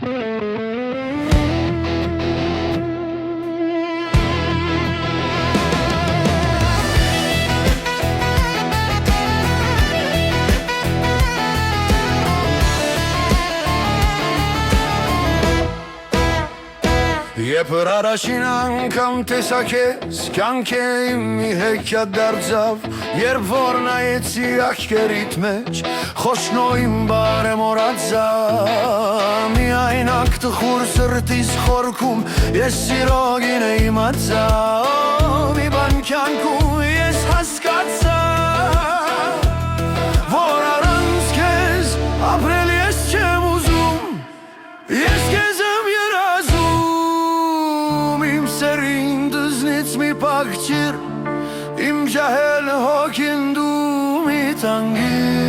Երբ առաջին անգամ տեսա քեզ կյանքեմ մի հեքիաթ դարձավ Երբ որ նայեցի աչքերիդ մեջ խոշնոյին բարեմորացա Միայն ակտխուր սրտիս խորքում ես սիրո գինը իմացա Մի բան կյանքում ես հասկացա Որ առանց քեզ ապրել ես չեմ ուզում Ես քեզ եմ երազում Սերին դզնից մի պաղջիր Իմ ջահել հոգին դու մի տանգիր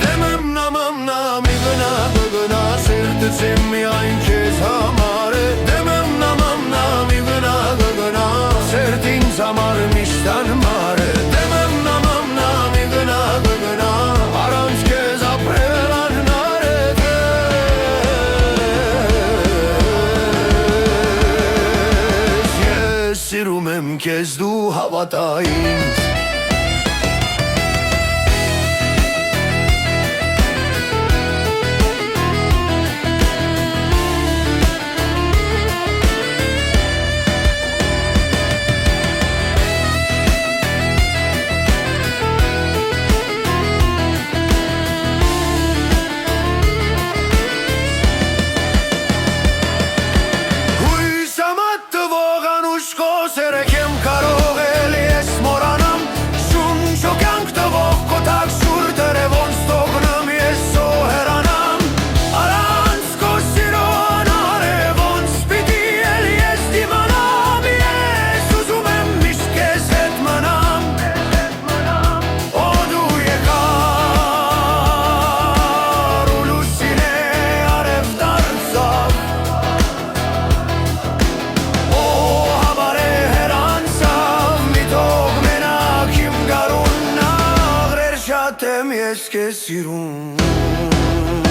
Դեմեմ նամամ նամի գնա բգնա Սիրտս իմ միայն քեզ համար է Դեմեմ նամամ նամի գնա բգնա Սիրտ ինձ համար միշտ անմար է Դեմեմ նամամ նամի գնա բգնա Առանց քեզ ապրել Սիրում եմ քեզ դու հավատա ինձ Եմ ես քեզ սիրում